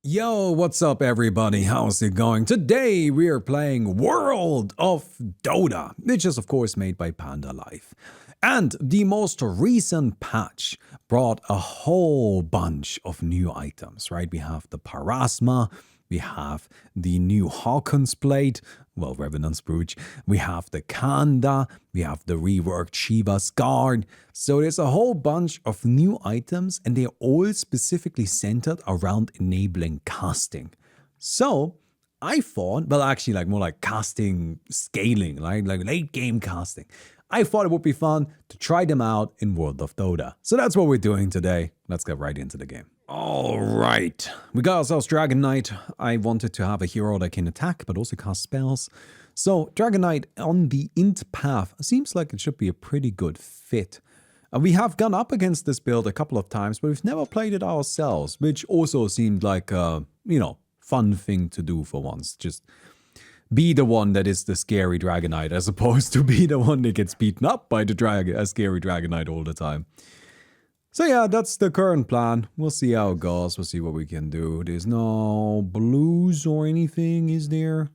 Yo, what's up everybody? How's it going? Today we are playing World of Dota, which is of course made by Panda Life. And the most recent patch brought a whole bunch of new items, right? We have the Parasma, we have the new Hawkins Blade, well, Revenant's Brooch, we have the Kanda, we have the reworked Shiva's Guard. So there's a whole bunch of new items and they're all specifically centered around enabling casting. So I thought, well, actually, like more like casting scaling, right? Like late game casting. I thought it would be fun to try them out in World of Dota. So that's what we're doing today. Let's get right into the game. All right, we got ourselves Dragon Knight. I wanted to have a hero that can attack but also cast spells. So Dragon Knight on the int path seems like it should be a pretty good fit. We have gone up against this build a couple of times, but we've never played it ourselves, which also seemed like a, fun thing to do for once. Just be the one that is the scary Dragon Knight as opposed to be the one that gets beaten up by the scary Dragon Knight all the time. So yeah, that's the current plan. We'll see how it goes. We'll see what we can do. There's no blues or anything, is there?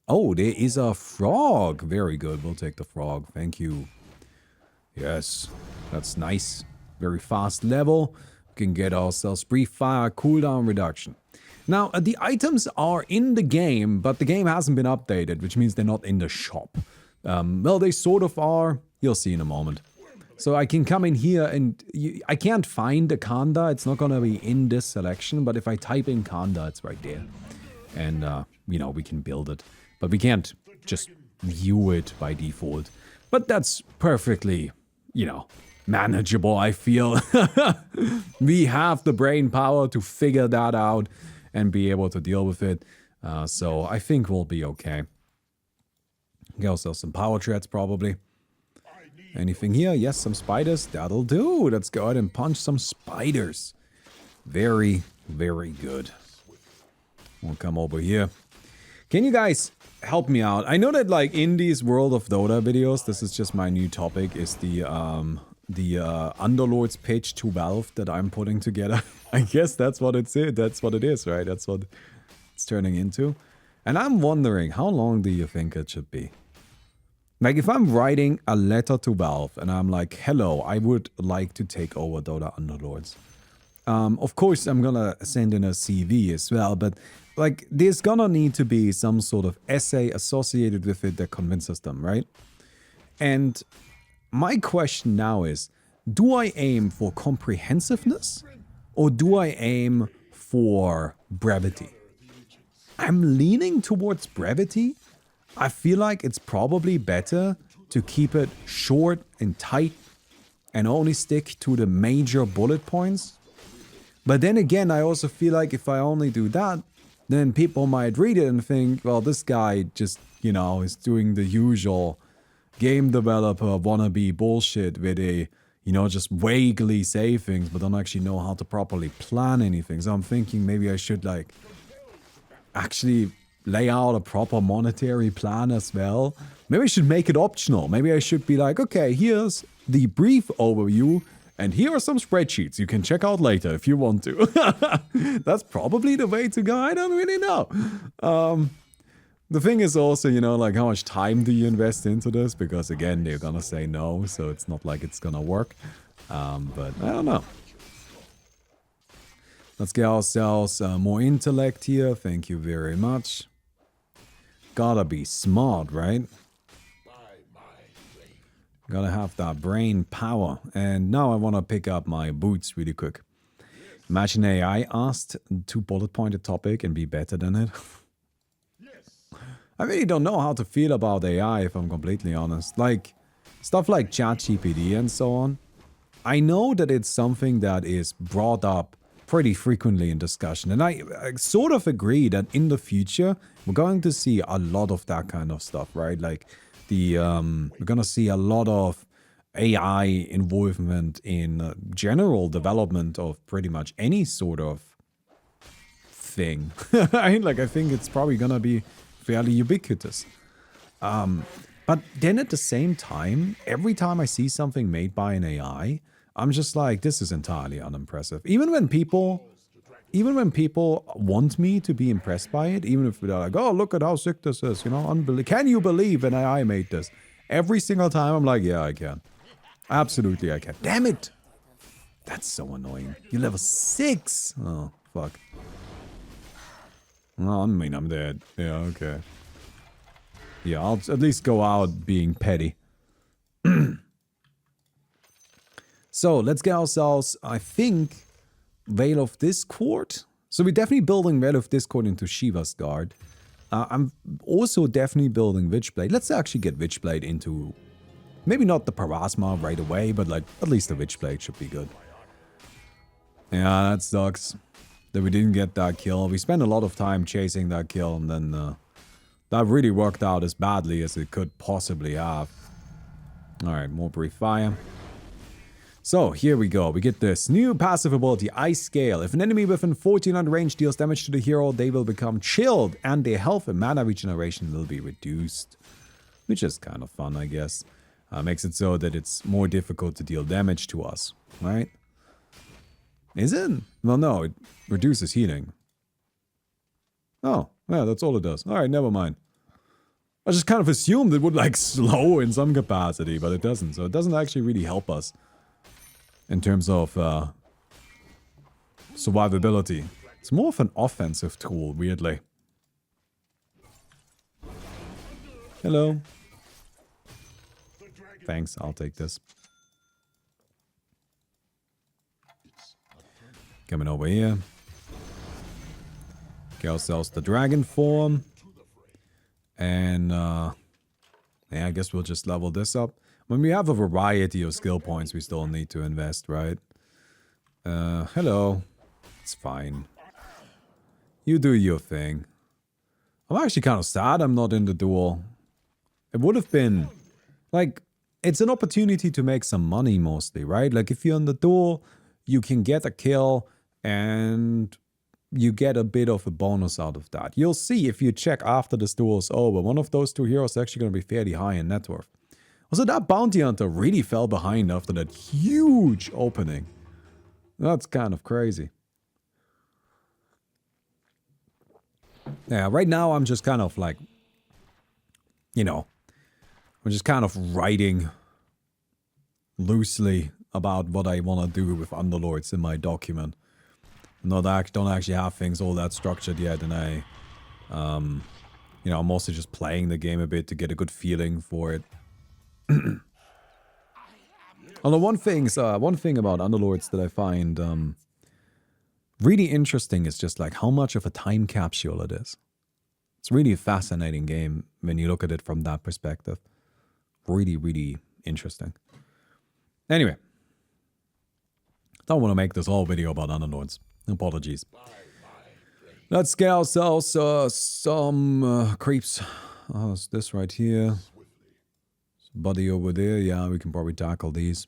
Oh, there is a frog. Very good. We'll take the frog. Thank you. Yes, that's nice. Very fast level. We can get ourselves brief fire cooldown reduction. Now, the items are in the game, but the game hasn't been updated, which means they're not in the shop. Well, they sort of are. You'll see in a moment. So I can come in here and I can't find the Kanda. It's not going to be in this selection, but if I type in Kanda, it's right there. And, we can build it. But we can't just view it by default. But that's perfectly, manageable, I feel. We have the brain power to figure that out and be able to deal with it. So I think we'll be okay. Get ourselves some power treads, probably. Anything here? Yes, some spiders. That'll do. Let's go ahead and punch some spiders. Very, very good. We'll come over here. Can you guys help me out? I know that like in these World of Dota videos, this is just my new topic, is the Underlord's pitch to Valve that I'm putting together. I guess that's what it's that's what it is, right? That's what it's turning into. And I'm wondering, how long do you think it should be? Like, if I'm writing a letter to Valve and I'm like, hello, I would like to take over Dota Underlords. Of course, I'm gonna send in a CV as well, but like, there's gonna need to be some sort of essay associated with it that convinces them, right? And my question now is, do I aim for comprehensiveness or do I aim for brevity? I'm leaning towards brevity. I feel like it's probably better to keep it short and tight and only stick to the major bullet points. But then again, I also feel like if I only do that, then people might read it and think, well, this guy just, is doing the usual game developer wannabe bullshit where they, just vaguely say things but don't actually know how to properly plan anything. So I'm thinking maybe I should like actually lay out a proper monetary plan as well. Maybe I should make it optional. Maybe I should be like, okay, here's the brief overview, and here are some spreadsheets you can check out later if you want to. That's probably the way to go. I don't really know. The thing is also, like how much time do you invest into this? Because again, they're gonna say no, so it's not like it's gonna work. But I don't know. Let's get ourselves more intellect here. Thank you very much. Gotta be smart, right? Gotta have that brain power. And now I want to pick up my boots really quick. Imagine AI asked to bullet point a topic and be better than it. I really don't know how to feel about AI, if I'm completely honest. Like, stuff like ChatGPT and so on. I know that it's something that is brought up pretty frequently in discussion. And I sort of agree that in the future, we're going to see a lot of that kind of stuff, right? Like, we're going to see a lot of AI involvement in general development of pretty much any sort of thing. I think it's probably going to be fairly ubiquitous. But then at the same time, every time I see something made by an AI, I'm just like, this is entirely unimpressive. Even when people even when people want me to be impressed by it, even if they're like, oh, look at how sick this is, you know, can you believe an AI made this? Every single time I'm like, yeah, I can. Absolutely, I can. Damn it! That's so annoying. You're level 6! Oh, fuck. Well, I mean, I'm dead. Yeah, okay. Yeah, I'll at least go out being petty. So, let's get ourselves, I think, Veil of Discord. So we're definitely building Veil of Discord into Shiva's Guard. I'm also definitely building Witchblade. Let's actually get Witchblade into... Maybe not the Parasma right away, but like at least the Witchblade should be good. Yeah, that sucks. That we didn't get that kill. We spent a lot of time chasing that kill, and then that really worked out as badly as it could possibly have. Alright, more Brief Fire. So, here we go. We get this new passive ability, Ice Scale. If an enemy within 1400 range deals damage to the hero, they will become chilled, and their health and mana regeneration will be reduced. Which is kind of fun, I guess. Makes it so that it's more difficult to deal damage to us, right? Is it? Well, no, it reduces healing. Oh, yeah, that's all it does. Alright, never mind. I just kind of assumed it would, like, slow in some capacity, but it doesn't. So it doesn't actually really help us in terms of survivability. It's more of an offensive tool, weirdly. Hello. Thanks, I'll take this. Coming over here. Get ourselves the dragon form. And, yeah, I guess we'll just level this up. When we have a variety of skill points, we still need to invest, right? Hello. It's fine. You do your thing. I'm actually kind of sad I'm not in the duel. It would have been, like, it's an opportunity to make some money mostly, right? Like, if you're in the duel, you can get a kill and you get a bit of a bonus out of that. You'll see if you check after this duel is over, one of those two heroes is actually going to be fairly high in net worth. Also, that bounty hunter really fell behind after that huge opening. That's kind of crazy. Yeah, right now I'm just kind of like, you know, I'm just kind of writing loosely about what I want to do with Underlords in my document. Don't actually have things all that structured yet, and I, you know, I'm mostly just playing the game a bit to get a good feeling for it. Although one thing about Underlords that I find really interesting is just like how much of a time capsule it is. It's really a fascinating game when you look at it from that perspective. Really, really interesting. Anyway, don't want to make this whole video about Underlords. Apologies. Let's get ourselves some creeps. Oh, it's this right here. Buddy over there. Yeah, we can probably tackle these.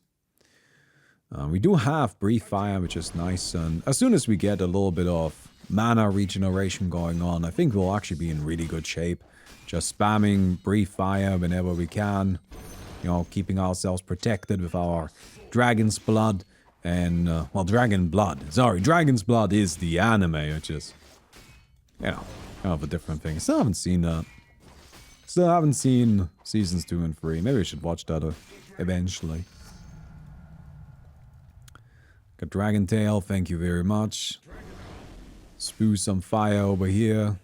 We do have Brief Fire, which is nice. And as soon as we get a little bit of mana regeneration going on, I think we'll actually be in really good shape. Just spamming Brief Fire whenever we can. You know, keeping ourselves protected with our Dragon's Blood. And, well, Dragon Blood. Sorry, Dragon's Blood is the anime, which is, you know, kind of a different thing. Still haven't seen that. Still haven't seen seasons 2 and 3. Maybe I should watch that eventually. Got Dragon Tail, thank you very much. Spew some fire over here.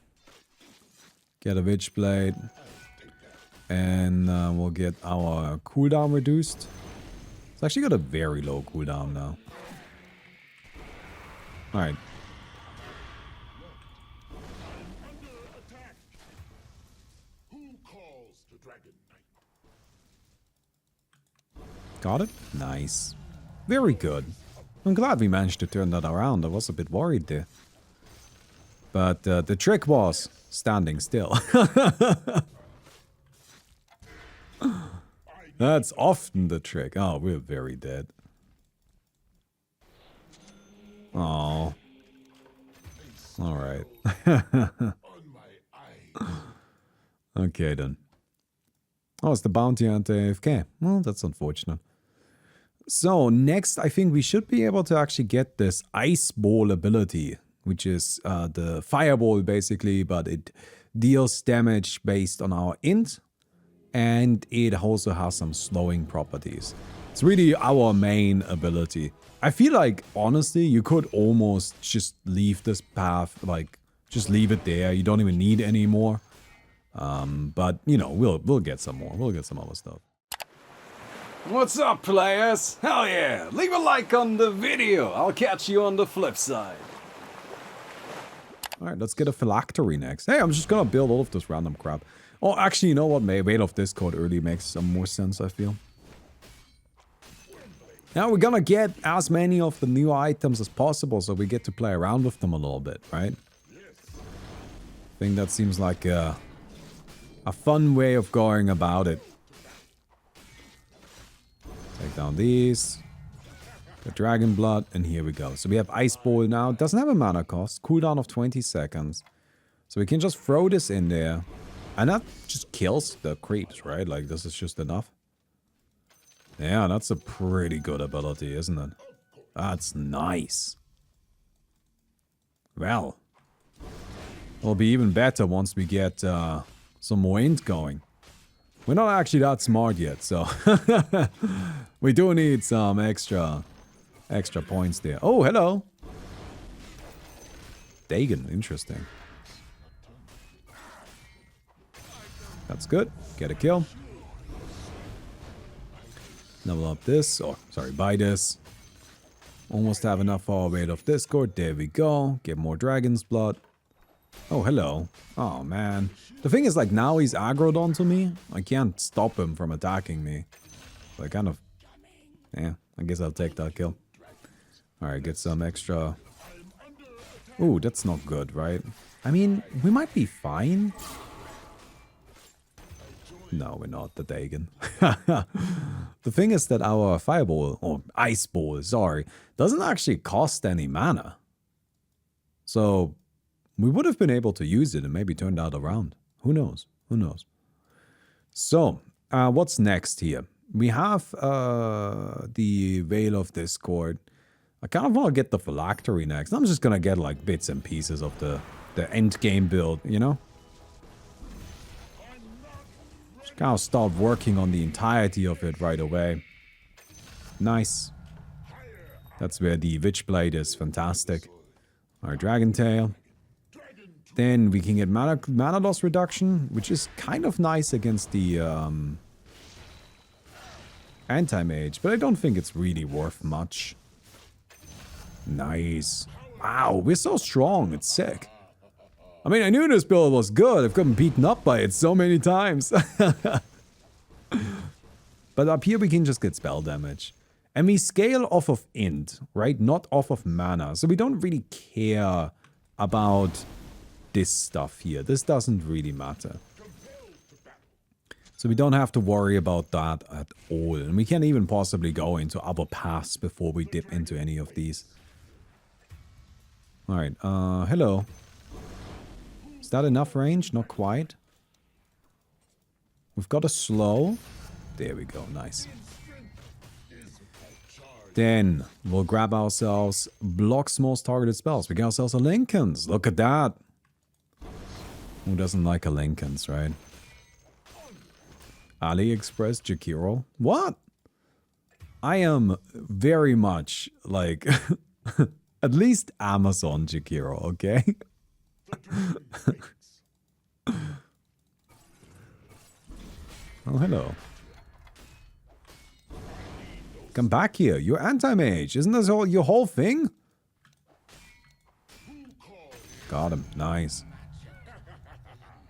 Get a Witchblade. And we'll get our cooldown reduced. It's actually got a very low cooldown now. Alright. Got it? Nice. Very good. I'm glad we managed to turn that around. I was a bit worried there. But the trick was standing still. That's often the trick. Oh, we're very dead. Oh. Alright. Okay then. Oh, it's the bounty hunter AFK. Well, that's unfortunate. So, next I think we should be able to actually get this Ice Ball ability, which is the fireball basically, but it deals damage based on our int, and it also has some slowing properties. It's really our main ability. I feel like, honestly, you could almost just leave this path, like, just leave it there. You don't even need any more. But, you know, we'll get some more. We'll get some other stuff. What's up, players? Hell yeah! Leave a like on the video. I'll catch you on the flip side. Alright, let's get a phylactery next. Hey, I'm just gonna build all of this random crap. Oh, actually, you know what? Veil of Discord early makes some more sense, I feel. Now we're gonna get as many of the new items as possible, so we get to play around with them a little bit, right? I think that seems like a fun way of going about it. Take down these. The Dragon Blood, and here we go. So we have Ice Ball now. It doesn't have a mana cost. Cooldown of 20 seconds. So we can just throw this in there. And that just kills the creeps, right? Like, this is just enough. Yeah, that's a pretty good ability, isn't it? That's nice. Well. It'll be even better once we get some more int going. We're not actually that smart yet, so... we do need some extra points there. Oh, hello. Dagon, interesting. That's good. Get a kill. Level up this. Oh, sorry, buy this. Almost have enough for our Veil of Discord. There we go. Get more Dragon's Blood. Oh, hello. Oh, man. The thing is, like, now he's aggroed onto me. I can't stop him from attacking me. So I kind of... Yeah, I guess I'll take that kill. Alright, get some extra... Ooh, that's not good, right? I mean, we might be fine. No, we're not, the Dagon. The thing is that our Fireball, or Ice Ball, sorry, doesn't actually cost any mana. So, we would have been able to use it and maybe turn that around. Who knows? Who knows? So, what's next here? We have the Veil of Discord. I kind of want to get the Phylactery next. I'm just gonna get like bits and pieces of the end game build, you know? Just kind of start working on the entirety of it right away. Nice. That's where the Witchblade is fantastic. Our Dragon Tail. Then we can get mana loss reduction, which is kind of nice against the anti-mage, but I don't think it's really worth much. Nice. Wow, we're so strong. It's sick. I mean, I knew this build was good. I've gotten beaten up by it so many times. But up here we can just get spell damage. And we scale off of int, right? Not off of mana. So we don't really care about this stuff here. This doesn't really matter. So we don't have to worry about that at all. And we can't even possibly go into other paths before we dip into any of these. Alright, hello. Is that enough range? Not quite. We've got a slow. There we go, nice. Then we'll grab ourselves blocks most targeted spells. We get ourselves a Lincoln's. Look at that. Who doesn't like a Lincoln's, right? AliExpress Jakiro. What? I am very much like at least Amazon Jakiro, okay? Oh, hello. Come back here. You're anti-mage. Isn't this your whole thing? Got him. Nice.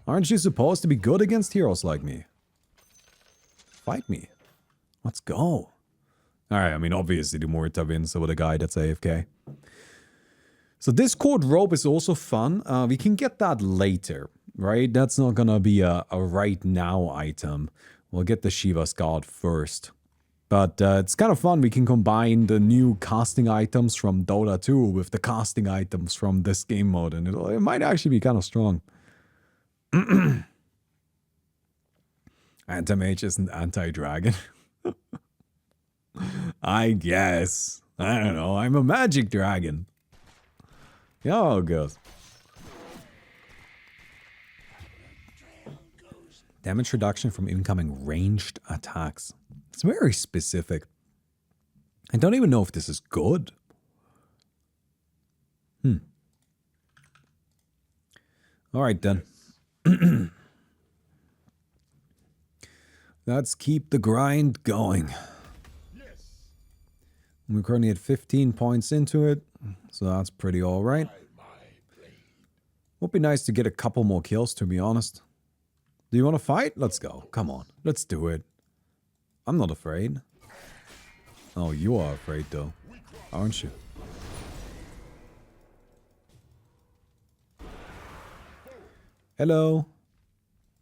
Aren't you supposed to be good against heroes like me? Fight me. Let's go. Alright, I mean, obviously the Morita wins over the guy that's AFK. So Discord Rope is also fun. We can get that later, right? That's not gonna be a right now item. We'll get the Shiva's Guard first. But it's kind of fun. We can combine the new casting items from Dota 2 with the casting items from this game mode. And it might actually be kind of strong. Anti-mage isn't anti-dragon. I guess. I don't know. I'm a magic dragon. Oh, good. Damage reduction from incoming ranged attacks. It's very specific. I don't even know if this is good. Alright then. Let's keep the grind going. We're currently at 15 points into it, so that's pretty alright. Would be nice to get a couple more kills, to be honest. Do you want to fight? Let's go. Come on. Let's do it. I'm not afraid. Oh, you are afraid though, aren't you? Hello.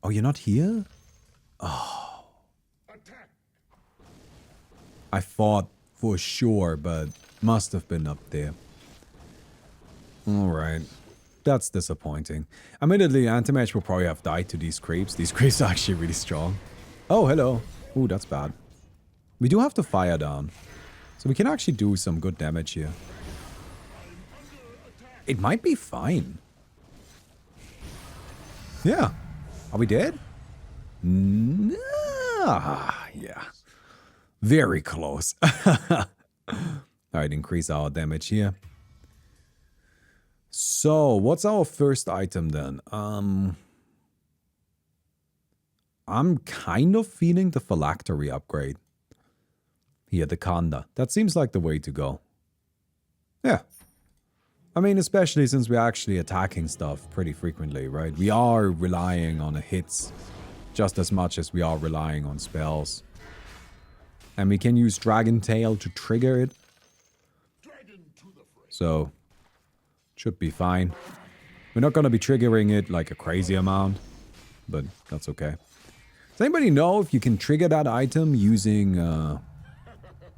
Oh, you're not here? Oh. I thought for sure, but must have been up there. Alright. That's disappointing. Admittedly, Anti-Mage will probably have died to these creeps. These creeps are actually really strong. Oh, hello. Ooh, that's bad. We do have to fire down. So we can actually do some good damage here. It might be fine. Yeah. Are we dead? Yeah. Very close. Alright, increase our damage here. So, what's our first item then? I'm kind of feeling the phylactery upgrade. Here, the Kanda. That seems like the way to go. Yeah. I mean, especially since we're actually attacking stuff pretty frequently, right? We are relying on hits just as much as we are relying on spells. And we can use Dragon Tail to trigger it. So, should be fine. We're not going to be triggering it like a crazy amount, but that's okay. Does anybody know if you can trigger that item using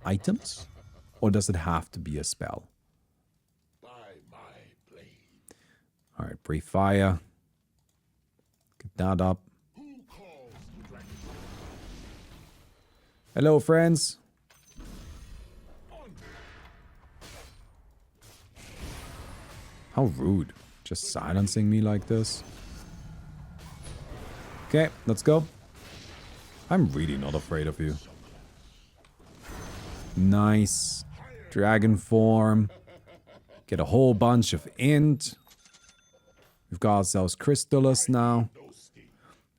items? Or does it have to be a spell? Alright, Brief Fire. Get that up. Hello, friends. How rude. Just silencing me like this. Okay, let's go. I'm really not afraid of you. Nice. Dragon form. Get a whole bunch of int. We've got ourselves Crystallis now.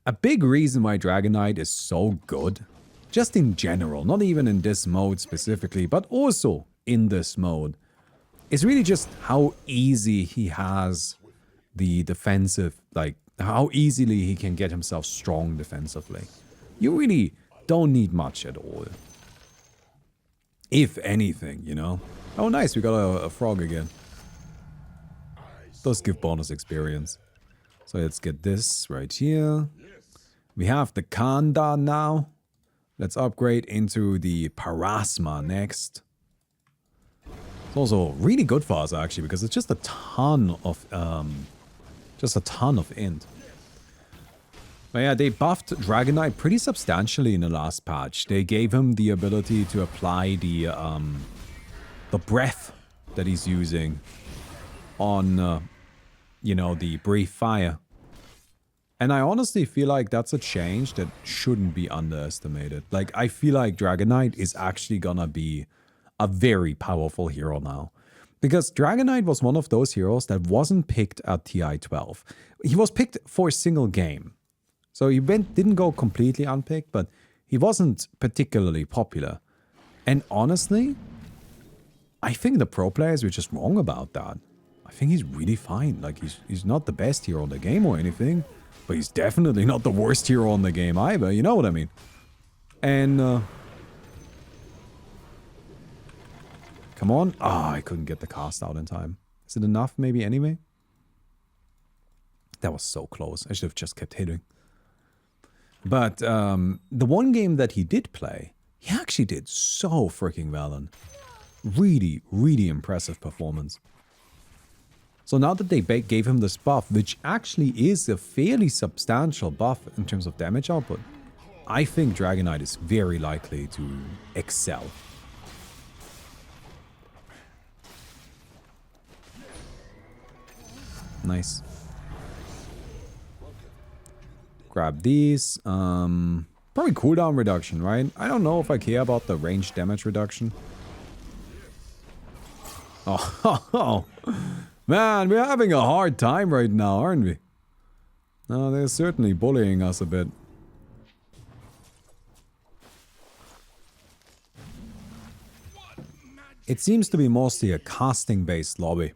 A big reason why Dragonite is so good, just in general, not even in this mode specifically, but also in this mode, is really just how easy he has the defensive, like how easily he can get himself strong defensively. You really don't need much at all. If anything, you know. Oh nice, we got a frog again. Does give bonus experience. So let's get this right here. We have the Kanda now. Let's upgrade into the Parasma next. It's also really good for us actually because it's just a ton of int. But yeah, they buffed Dragonite pretty substantially in the last patch. They gave him the ability to apply the breath that he's using on you know, the Brief Fire. And I honestly feel like that's a change that shouldn't be underestimated. Like, I feel like Dragonite is actually gonna be a very powerful hero now. Because Dragonite was one of those heroes that wasn't picked at TI 12. He was picked for a single game. So he didn't go completely unpicked, but he wasn't particularly popular. And honestly, I think the pro players were just wrong about that. I think he's really fine. Like, he's not the best hero in the game or anything, but he's definitely not the worst hero in the game either. You know what I mean? And, come on. Ah, I couldn't get the cast out in time. Is it enough maybe anyway? That was so close. I should have just kept hitting. But, the one game that he did play, he actually did so freaking well in. Really, really impressive performance. So now that they gave him this buff, which actually is a fairly substantial buff in terms of damage output, I think Dragonite is very likely to excel. Nice. Grab these. Probably cooldown reduction, right? I don't know if I care about the range damage reduction. Oh, man, we're having a hard time right now, aren't we? No, they're certainly bullying us a bit. It seems to be mostly a casting-based lobby.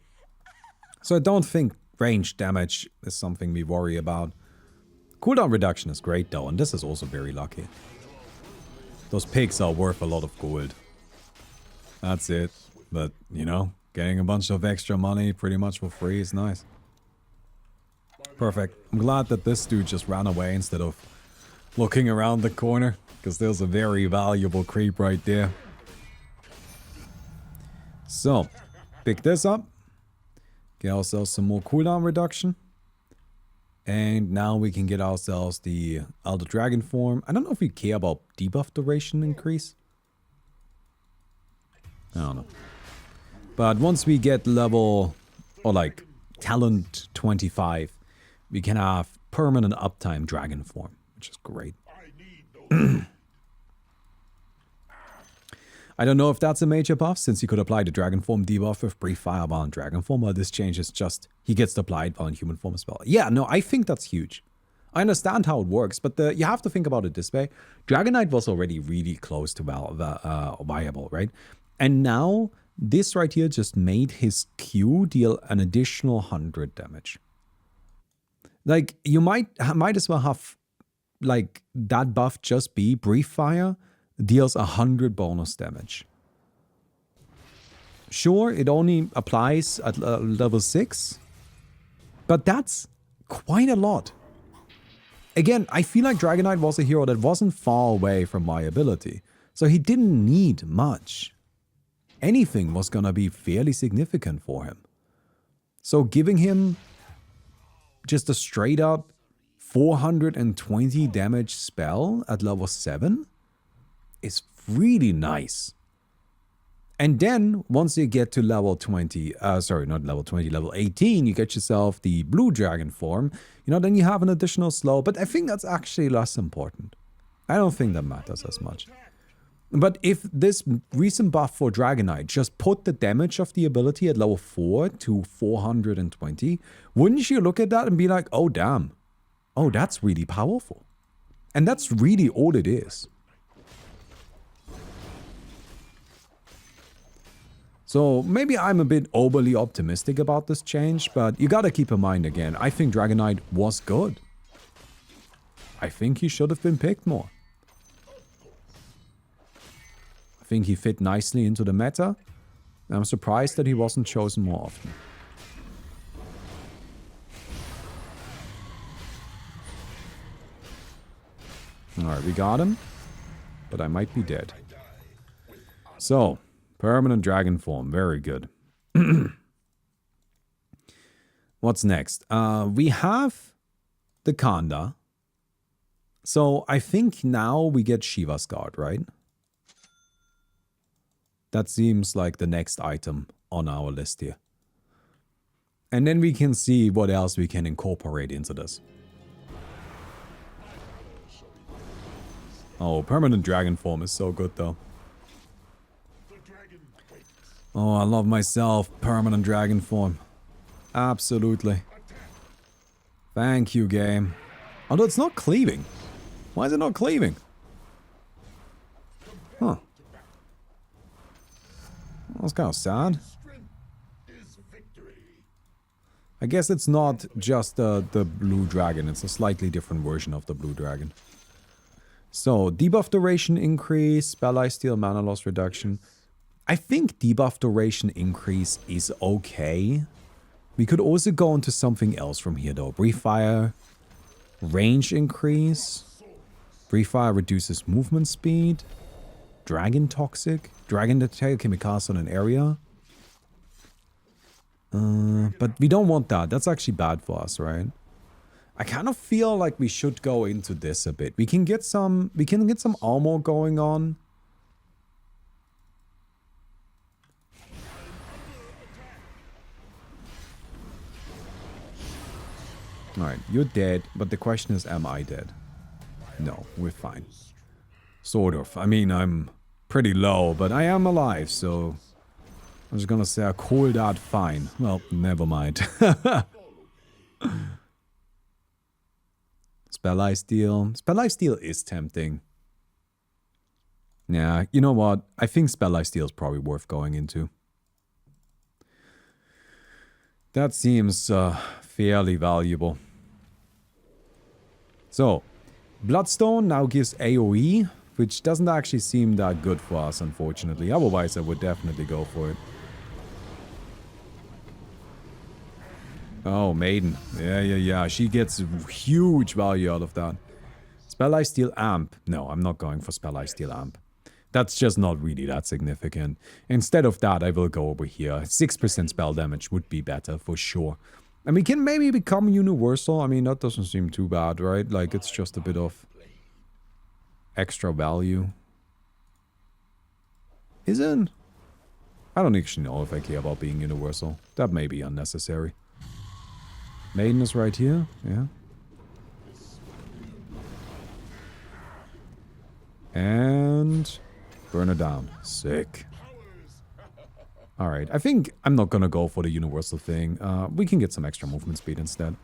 So I don't think range damage is something we worry about. Cooldown reduction is great though, and this is also very lucky. Those pigs are worth a lot of gold. That's it. But, you know, getting a bunch of extra money pretty much for free is nice. Perfect. I'm glad that this dude just ran away instead of looking around the corner, because there's a very valuable creep right there. So, pick this up. Get ourselves some more cooldown reduction. And now we can get ourselves the Elder Dragon form. I don't know if we care about debuff duration increase. I don't know. But once we get level, or like talent 25, we can have permanent uptime dragon form, which is great. I don't know if that's a major buff, since he could apply the dragon form debuff with brief fire while in dragon form, while this change is just he gets applied while in human form as well. Yeah, no, I think that's huge. I understand how it works, but you have to think about it this way. Dragon Knight was already really close to viable, right? And now this right here just made his Q deal an additional 100 damage. Like, you might as well have like that buff just be brief fire deals 100 bonus damage. Sure, it only applies at level 6, but that's quite a lot. Again, I feel like Dragon Knight was a hero that wasn't far away from viability, so he didn't need much. Anything was gonna be fairly significant for him. So giving him just a straight up 420 damage spell at level 7 is really nice. And then, once you get to level 20, sorry, not level 20, level 18, you get yourself the blue dragon form. You know, then you have an additional slow, but I think that's actually less important. I don't think that matters as much. But if this recent buff for Dragon Knight just put the damage of the ability at level 4 to 420, wouldn't you look at that and be like, oh damn, oh that's really powerful. And that's really all it is. So maybe I'm a bit overly optimistic about this change, but you gotta keep in mind again, I think Dragon Knight was good. I think he should have been picked more. I think he fit nicely into the meta. I'm surprised that he wasn't chosen more often. Alright, we got him, but I might be dead. So, permanent dragon form, very good. What's next? We have the Kanda. So I think now we get Shiva's Guard, right? That seems like the next item on our list here. And then we can see what else we can incorporate into this. Oh, permanent dragon form is so good though. Oh, I love myself permanent dragon form. Absolutely. Thank you, game. Although it's not cleaving. Why is it not cleaving? Huh. That's kind of sad. I guess it's not just the blue dragon. It's a slightly different version of the blue dragon. So, debuff duration increase, spell life steal, mana loss reduction. I think debuff duration increase is okay. We could also go into something else from here though. Brief fire, range increase. Brief fire reduces movement speed. Dragon toxic. Dragon attack can be cast on an area. But we don't want that. That's actually bad for us, right? I kind of feel like we should go into this a bit. We can get some armor going on. Alright, you're dead, but the question is, am I dead? No, we're fine. Sort of. I mean, I'm pretty low, but I am alive, so... I was gonna say I call that fine. Well, never mind. Spell Lifesteal. Spell Lifesteal is tempting. Yeah, you know what? I think Spell Lifesteal is probably worth going into. That seems fairly valuable. So, Bloodstone now gives AoE, which doesn't actually seem that good for us, unfortunately. Otherwise, I would definitely go for it. Oh, Maiden. Yeah. She gets huge value out of that. Spell Lifesteal Amp. No, I'm not going for Spell Lifesteal Amp. That's just not really that significant. Instead of that, I will go over here. 6% spell damage would be better, for sure. And we can maybe become universal. I mean, that doesn't seem too bad, right? Like, it's just a bit of extra value. Isn't? I don't actually know if I care about being universal. That may be unnecessary. Maiden is right here, yeah. And burn her down. Sick. Alright, I think I'm not gonna go for the universal thing. We can get some extra movement speed instead.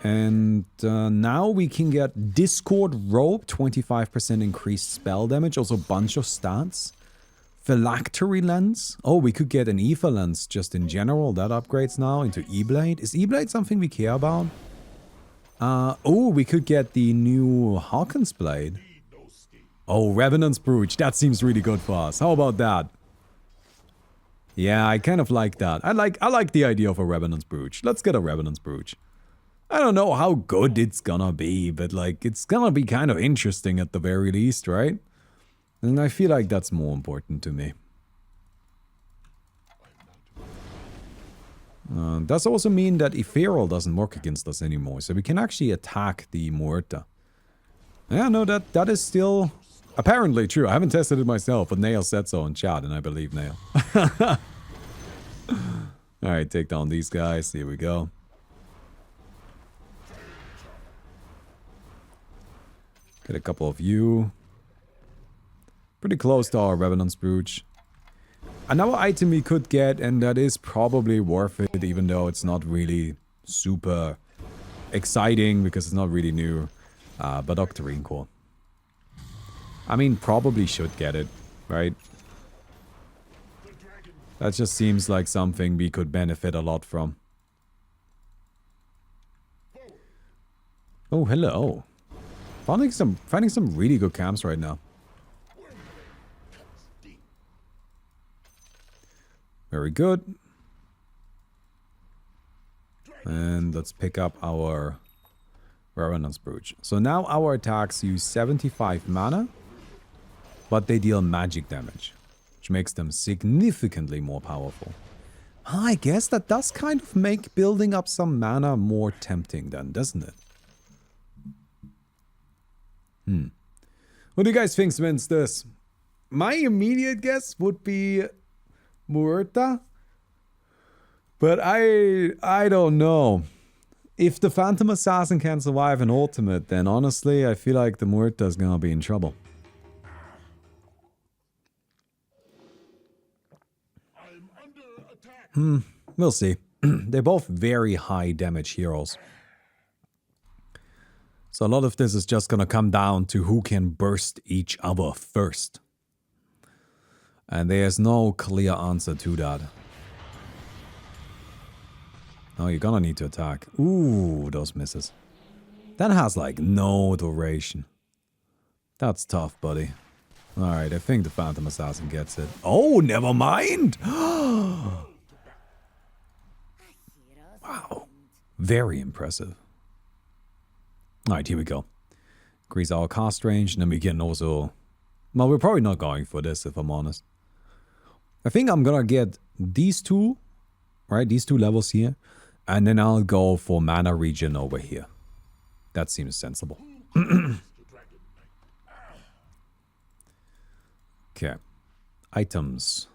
And now we can get Discord Robe, 25% increased spell damage, also a bunch of stats. Phylactery Lens. Oh, we could get an Ether Lens just in general. That upgrades now into E-Blade. Is E-Blade something we care about? Oh, we could get the new Hawkins Blade. Oh, Revenant's Brooch. That seems really good for us. How about that? Yeah, I kind of like that. I like the idea of a Revenant's Brooch. Let's get a Revenant's Brooch. I don't know how good it's gonna be, but like, it's gonna be kind of interesting at the very least, right? And I feel like that's more important to me. Does also mean that Ethereal doesn't work against us anymore, so we can actually attack the Muerta. Yeah, no, that is still apparently true. I haven't tested it myself, but Nail said so in chat, and I believe Nail. Alright, take down these guys. Here we go. Get a couple of you. Pretty close to our Revenant's Brooch. Another item we could get, and that is probably worth it, even though it's not really super exciting, because it's not really new. But Octarine Core. I mean, probably should get it, right? That just seems like something we could benefit a lot from. Oh, hello. Finding some really good camps right now. Very good. And let's pick up our Revenant's Brooch. So now our attacks use 75 mana, but they deal magic damage, which makes them significantly more powerful. I guess that does kind of make building up some mana more tempting then, doesn't it? What do you guys think wins this? My immediate guess would be Muerta, but I don't know. If the Phantom Assassin can survive an ultimate, then honestly, I feel like the Muerta is gonna be in trouble. We'll see. They're both very high damage heroes. So a lot of this is just gonna come down to who can burst each other first. And there's no clear answer to that. Oh, you're gonna need to attack. Ooh, those misses. That has like no duration. That's tough, buddy. Alright, I think the Phantom Assassin gets it. Oh, never mind! Wow. Very impressive. Alright, here we go. Increase our cast range, and then we can also... Well, we're probably not going for this, if I'm honest. I think I'm gonna get these two, right? These two levels here. And then I'll go for mana regen over here. That seems sensible. Okay. Items.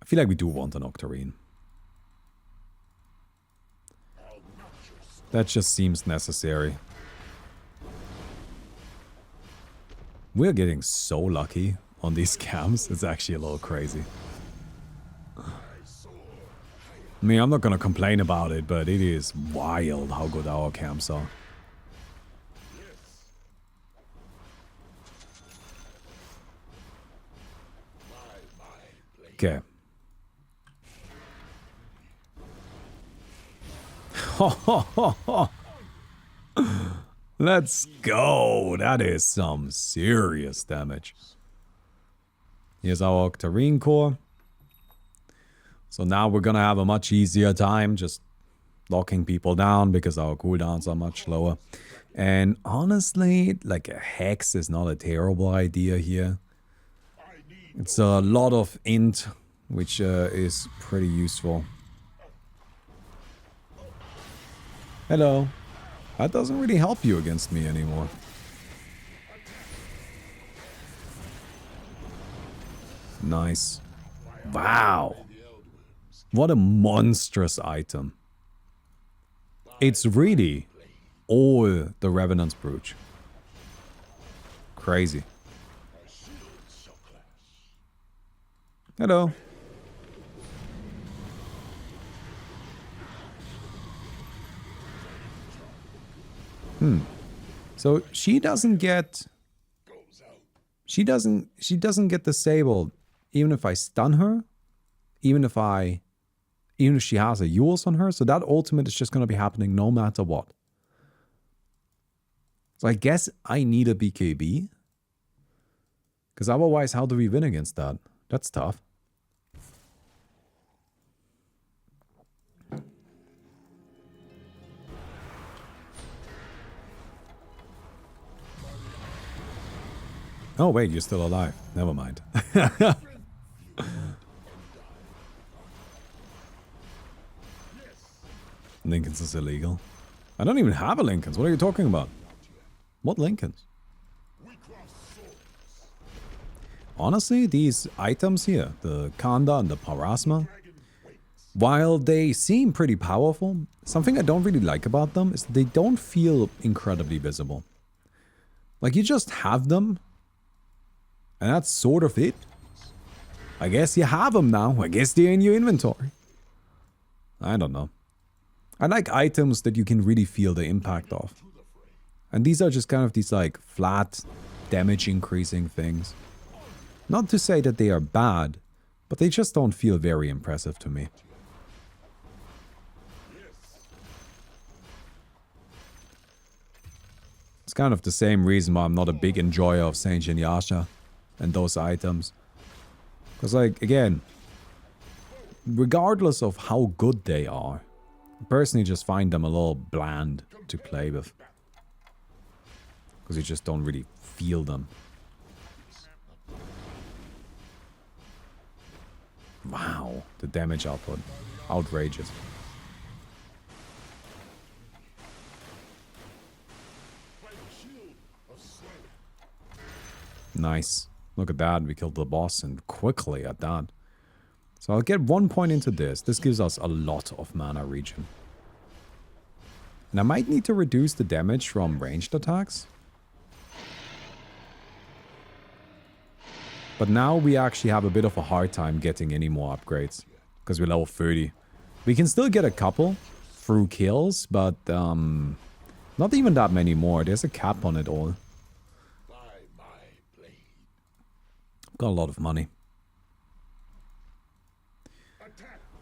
I feel like we do want an Octarine. That just seems necessary. We're getting so lucky on these camps. It's actually a little crazy. I mean, I'm not gonna complain about it, but it is wild how good our camps are. Okay. Let's go. That is some serious damage. Here's our Octarine core. So now we're gonna have a much easier time just locking people down because our cooldowns are much lower. And honestly, like a Hex is not a terrible idea here. It's a lot of int, which is pretty useful. Hello. That doesn't really help you against me anymore. Nice. Wow. What a monstrous item. It's really all the Revenant's Brooch. Crazy. Hello. So she doesn't get get disabled even if I stun her, even if she has a Yules on her, so that ultimate is just gonna be happening no matter what. So I guess I need a BKB. Because otherwise, how do we win against that? That's tough. Oh wait, you're still alive. Never mind. Lincoln's is illegal. I don't even have a Lincoln's. What are you talking about? What Lincoln's? Honestly, these items here, the Kanda and the Parasma, while they seem pretty powerful, something I don't really like about them is they don't feel incredibly visible. Like, you just have them, and that's sort of it. I guess you have them now. I guess they're in your inventory. I don't know. I like items that you can really feel the impact of. And these are just kind of these, like, flat, damage increasing things. Not to say that they are bad, but they just don't feel very impressive to me. It's kind of the same reason why I'm not a big enjoyer of Saint Yasha and those items. Because, like, again, regardless of how good they are, I personally just find them a little bland to play with. Because you just don't really feel them. Wow, the damage output. Outrageous. Nice. Look at that, we killed the boss, and quickly at that. So I'll get 1 point into this. This gives us a lot of mana regen. And I might need to reduce the damage from ranged attacks. But now we actually have a bit of a hard time getting any more upgrades. Because we're level 30. We can still get a couple through kills, but not even that many more. There's a cap on it all. Got a lot of money.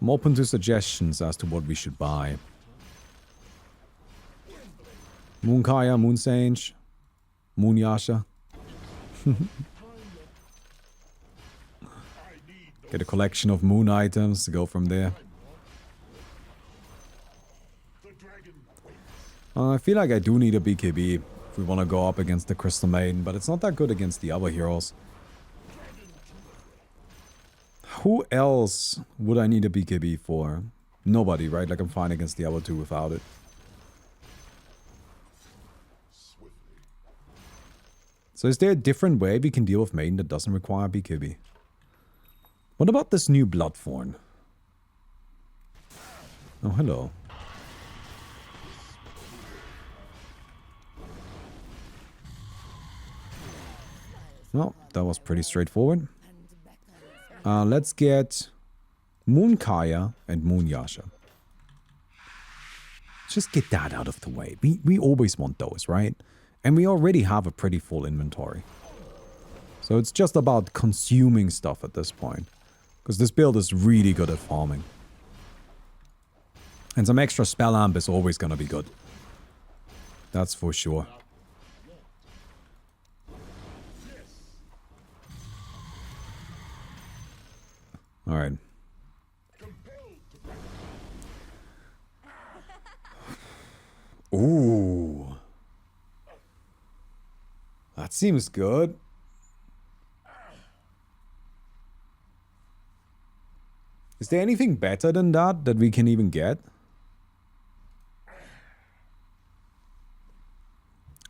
I'm open to suggestions as to what we should buy. Moonkaya, Moonsage, Moonyasha. Get a collection of moon items to go from there. I feel like I do need a BKB if we want to go up against the Crystal Maiden, but it's not that good against the other heroes. Who else would I need a BKB for? Nobody, right? Like, I'm fine against the other two without it. So is there a different way we can deal with Maiden that doesn't require BKB? What about this new Bloodthorn? Oh, hello. Well, that was pretty straightforward. Let's get Moon Kaya and Moon Yasha. Just get that out of the way. We always want those, right? And we already have a pretty full inventory. So it's just about consuming stuff at this point. Because this build is really good at farming. And some extra spell amp is always going to be good. That's for sure. Alright. Ooh. That seems good. Is there anything better than that we can even get?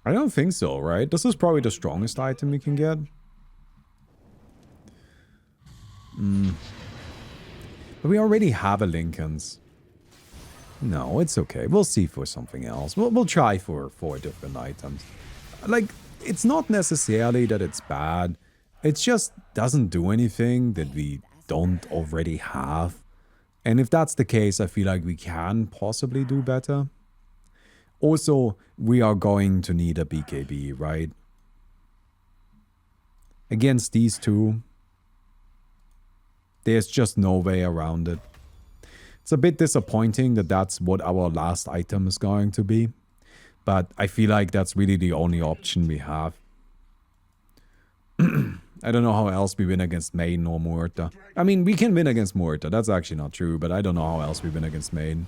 I don't think so, right? This is probably the strongest item we can get. But we already have a Lincoln's. No, it's okay. We'll see for something else. We'll try for 4 different items. Like, it's not necessarily that it's bad. It just doesn't do anything that we don't already have. And if that's the case, I feel like we can possibly do better. Also, we are going to need a BKB, right? Against these two, there's just no way around it. It's a bit disappointing that that's what our last item is going to be. But I feel like that's really the only option we have. I don't know how else we win against Maiden or Muerta. I mean, we can win against Muerta. That's actually not true, but I don't know how else we win against Maiden.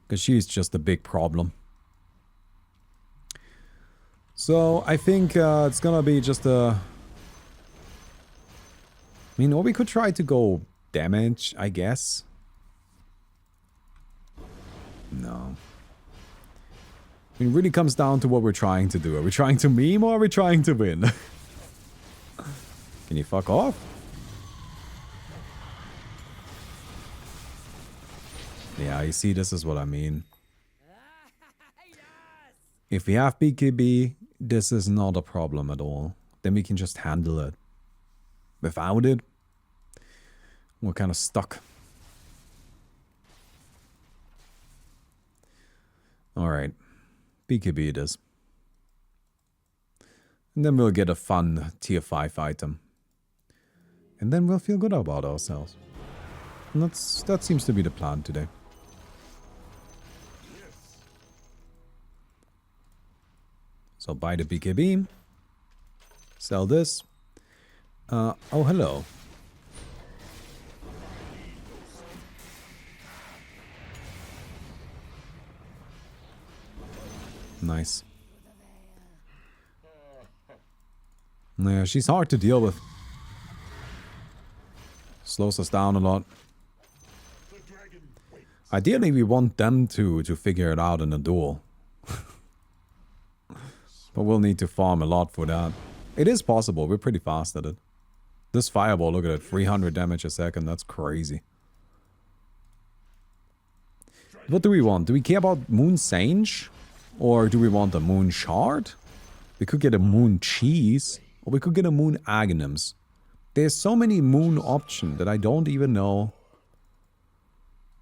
Because she's just a big problem. So, I think it's gonna be just a... I mean, or we could try to go damage, I guess. No. I mean, it really comes down to what we're trying to do. Are we trying to meme or are we trying to win? Can you fuck off? Yeah, you see, this is what I mean. If we have BKB, this is not a problem at all. Then we can just handle it. Without it, we're kind of stuck. Alright. BKB it is. And then we'll get a fun tier 5 item. And then we'll feel good about ourselves. And that seems to be the plan today. So buy the BKB. Sell this. Oh, hello. Nice. Yeah, she's hard to deal with. Slows us down a lot. Ideally, we want them to figure it out in a duel. But we'll need to farm a lot for that. It is possible. We're pretty fast at it. This fireball, look at it. 300 damage a second. That's crazy. What do we want? Do we care about Moon Sage? Or do we want a Moon Shard? We could get a Moon Cheese. Or we could get a Moon Aghanims. There's so many Moon options that I don't even know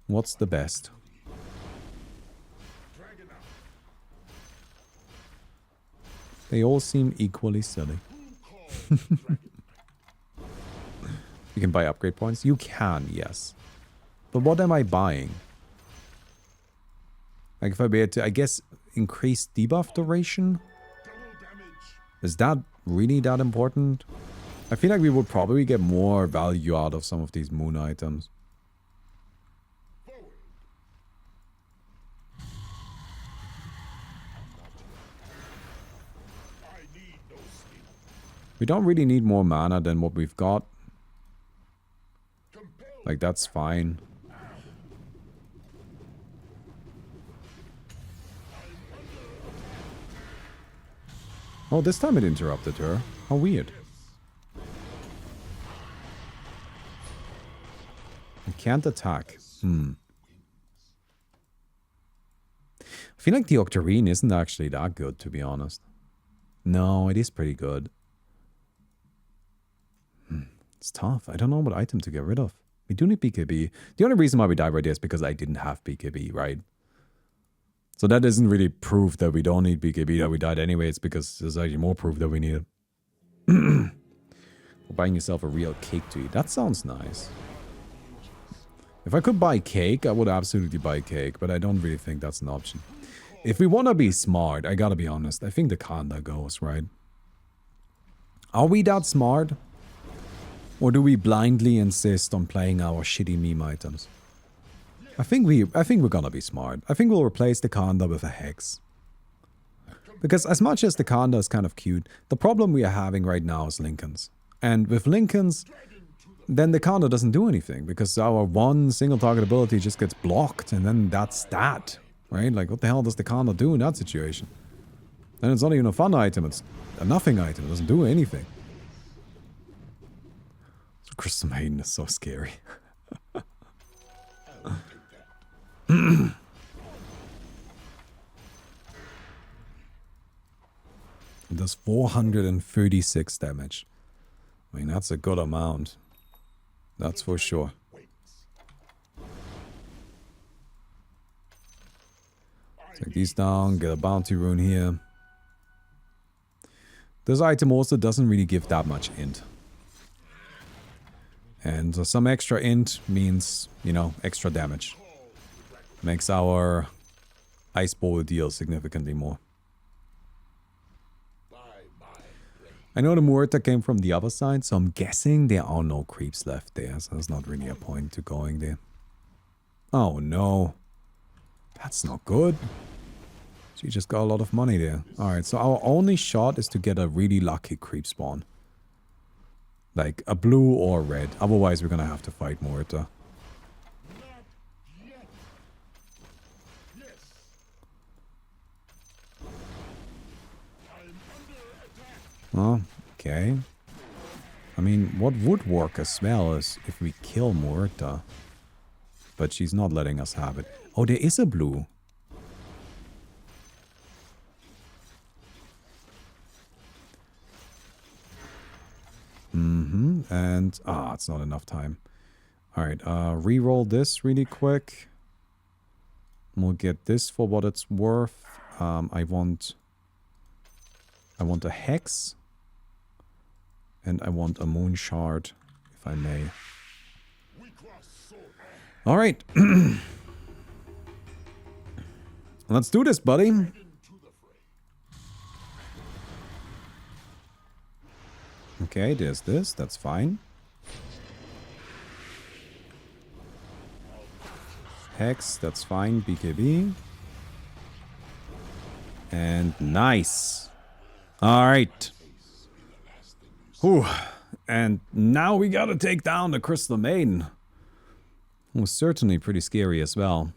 what's the best. They all seem equally silly. You can buy upgrade points? You can, yes. But what am I buying? Like if I were to, I guess, increase debuff duration? Is that really that important? I feel like we would probably get more value out of some of these moon items. We don't really need more mana than what we've got. Like, that's fine. Oh, this time it interrupted her. How weird. I can't attack. I feel like the Octarine isn't actually that good, to be honest. No, it is pretty good. It's tough. I don't know what item to get rid of. We do need BKB. The only reason why we died right there is because I didn't have BKB, right? So that isn't really proof that we don't need BKB, that we died anyway. It's because there's actually more proof that we need it. Buying yourself a real cake to eat. That sounds nice. If I could buy cake, I would absolutely buy cake, but I don't really think that's an option. If we want to be smart, I gotta be honest, I think the Kanda goes, right? Are we that smart? Or do we blindly insist on playing our shitty meme items? I think we're gonna be smart. I think we'll replace the Kanda with a Hex. Because as much as the Kanda is kind of cute, the problem we are having right now is Lincolns. And with Lincolns, then the Kanda doesn't do anything, because our one single target ability just gets blocked, and then that's that. Right? Like, what the hell does the Kanda do in that situation? And it's not even a fun item, it's a nothing item, it doesn't do anything. So Crystal Maiden is so scary. It does 436 damage. I mean, that's a good amount. That's for sure. Take these down, get a bounty rune here. This item also doesn't really give that much int. And some extra int means, you know, extra damage. Makes our Ice Bowl deal significantly more. I know the Muerta came from the other side, so I'm guessing there are no creeps left there, so there's not really a point to going there. Oh no. That's not good. She just got a lot of money there. Alright, so our only shot is to get a really lucky creep spawn. Like a blue or red. Otherwise we're gonna have to fight Muerta. Oh, okay. I mean, what would work as well is if we kill Muerta. But she's not letting us have it. Oh, there is a blue. And, it's not enough time. Alright, re-roll this really quick. We'll get this for what it's worth. I want a Hex. And I want a Moon Shard, if I may. Alright. Let's do this, buddy. Okay, there's this. That's fine. Hex, that's fine. BKB. And nice. Alright. Whew. And now we gotta take down the Crystal Maiden. It was certainly pretty scary as well.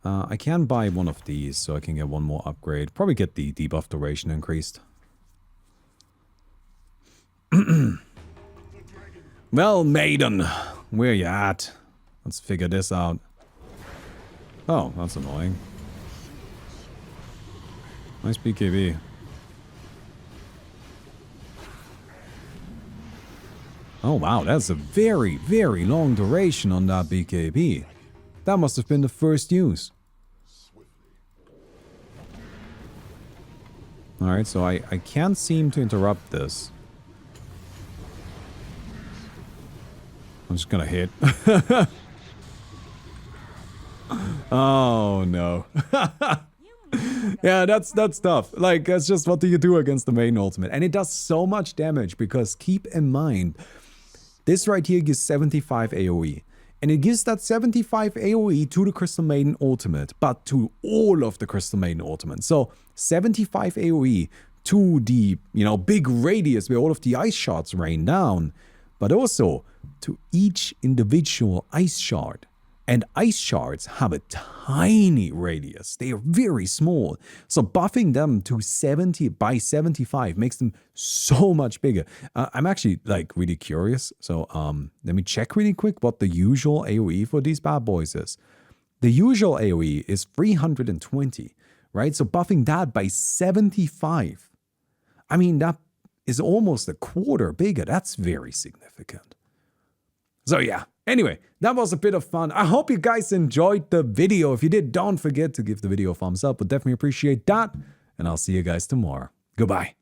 I can buy one of these so I can get one more upgrade. Probably get the debuff duration increased. Well, Maiden, where you at? Let's figure this out. Oh, that's annoying. Nice BKB. Oh wow, that's a very, very long duration on that BKB. That must have been the first use. Alright, so I can't seem to interrupt this. I'm just gonna hit. Oh no. Yeah, that's tough. Like, that's just, what do you do against the main ultimate? And it does so much damage because keep in mind, this right here gives 75 AoE. And it gives that 75 AoE to the Crystal Maiden ultimate, but to all of the Crystal Maiden ultimates. So 75 AoE to the, you know, big radius where all of the ice shards rain down, but also to each individual ice shard. And ice shards have a tiny radius. They are very small. So buffing them to 70 by 75 makes them so much bigger. I'm actually like really curious. So let me check really quick what the usual AoE for these bad boys is. The usual AoE is 320, right? So buffing that by 75. I mean, that is almost a quarter bigger. That's very significant. So yeah, anyway, that was a bit of fun. I hope you guys enjoyed the video. If you did, don't forget to give the video a thumbs up. Would definitely appreciate that. And I'll see you guys tomorrow. Goodbye.